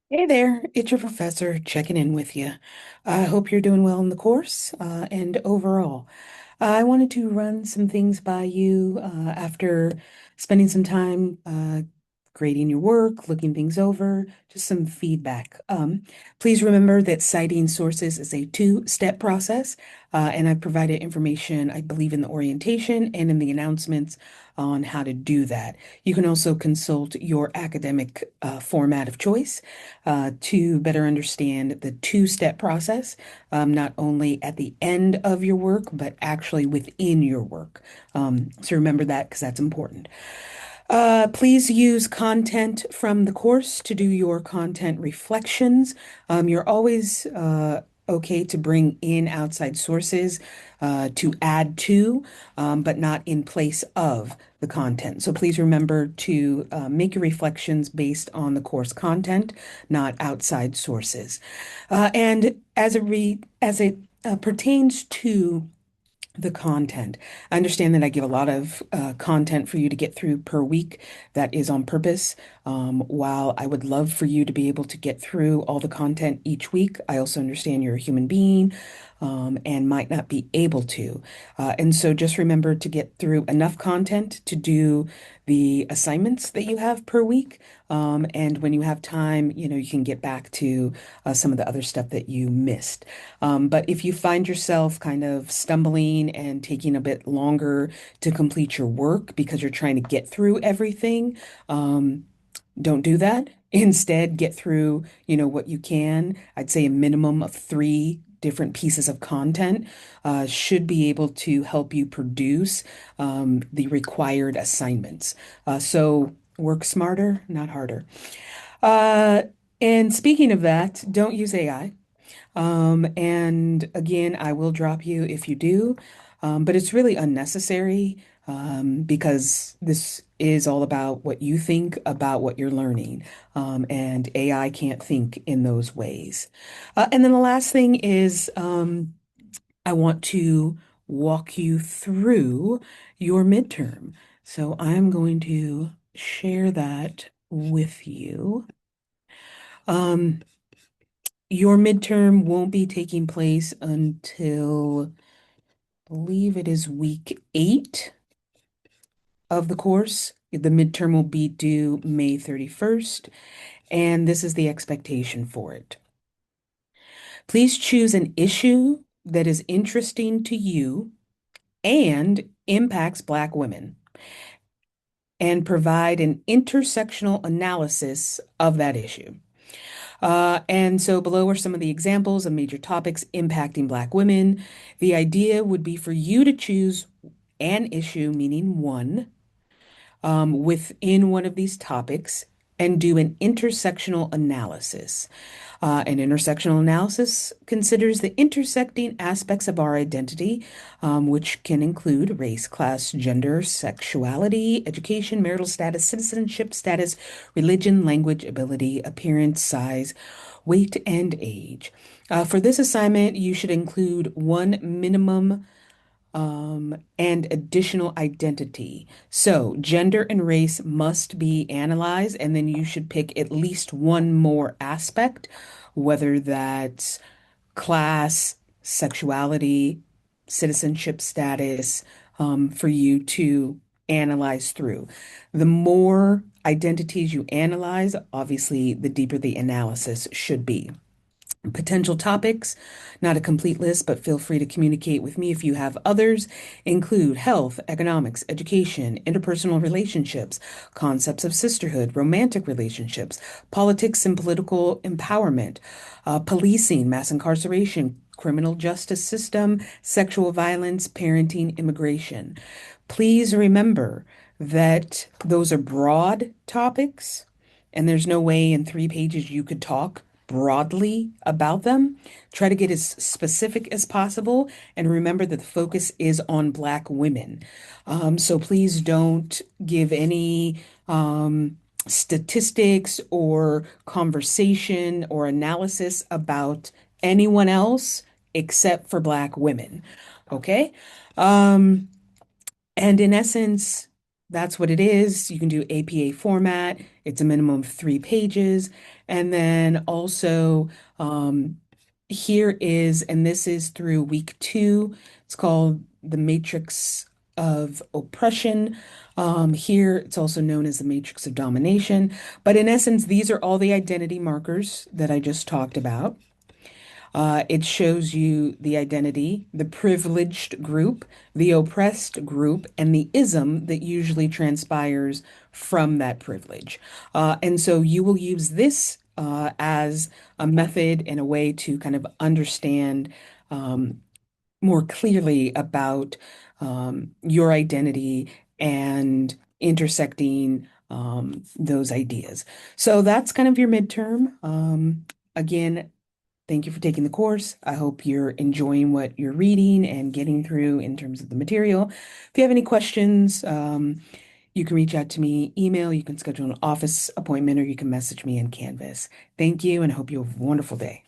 Hey there, it's your professor checking in with you. I hope you're doing well in the course and overall. I wanted to run some things by you after spending some time grading your work, looking things over, just some feedback. Please remember that citing sources is a two-step process, and I provided information, I believe, in the orientation and in the announcements on how to do that. You can also consult your academic format of choice to better understand the two-step process, not only at the end of your work, but actually within your work. So remember that because that's important. Please use content from the course to do your content reflections. You're always okay to bring in outside sources to add to, but not in place of the content. So please remember to make your reflections based on the course content, not outside sources. And as it pertains to the content. I understand that I give a lot of content for you to get through per week. That is on purpose. While I would love for you to be able to get through all the content each week, I also understand you're a human being and might not be able to. And so just remember to get through enough content to do the assignments that you have per week. And when you have time, you can get back to some of the other stuff that you missed. But if you find yourself kind of stumbling and taking a bit longer to complete your work because you're trying to get through everything, don't do that. Instead, get through, what you can. I'd say a minimum of three different pieces of content should be able to help you produce the required assignments. So work smarter, not harder. Uh, and speaking of that, don't use AI. And again, I will drop you if you do, but it's really unnecessary because this is all about what you think about what you're learning, and AI can't think in those ways. And then the last thing is I want to walk you through your midterm. So I'm going to share that with you. Um, Your midterm won't be taking place until, I believe it is week 8 of the course. The midterm will be due May 31st, and this is the expectation for it. Please choose an issue that is interesting to you and impacts Black women, and provide an intersectional analysis of that issue. And so below are some of the examples of major topics impacting Black women. The idea would be for you to choose an issue, meaning one, within one of these topics and do an intersectional analysis. An intersectional analysis considers the intersecting aspects of our identity, which can include race, class, gender, sexuality, education, marital status, citizenship status, religion, language, ability, appearance, size, weight, and age. For this assignment, you should include one minimum and additional identity. So, gender and race must be analyzed, and then you should pick at least one more aspect, whether that's class, sexuality, citizenship status, for you to analyze through. The more identities you analyze, obviously, the deeper the analysis should be. Potential topics, not a complete list, but feel free to communicate with me if you have others, include health, economics, education, interpersonal relationships, concepts of sisterhood, romantic relationships, politics and political empowerment, policing, mass incarceration, criminal justice system, sexual violence, parenting, immigration. Please remember that those are broad topics, and there's no way in 3 pages you could talk broadly about them. Try to get as specific as possible, and remember that the focus is on Black women. So please don't give any statistics or conversation or analysis about anyone else except for Black women. Okay? Um, and in essence, That's what it is. You can do APA format. It's a minimum of 3 pages. And then also, here is, and this is through week 2. It's called The Matrix of Oppression. Here, it's also known as the Matrix of Domination. But in essence, these are all the identity markers that I just talked about. It shows you the identity, the privileged group, the oppressed group, and the ism that usually transpires from that privilege. And so you will use this as a method and a way to kind of understand more clearly about your identity and intersecting those ideas. So that's kind of your midterm. Again, thank you for taking the course. I hope you're enjoying what you're reading and getting through in terms of the material. If you have any questions, you can reach out to me, email, you can schedule an office appointment, or you can message me in Canvas. Thank you, and I hope you have a wonderful day.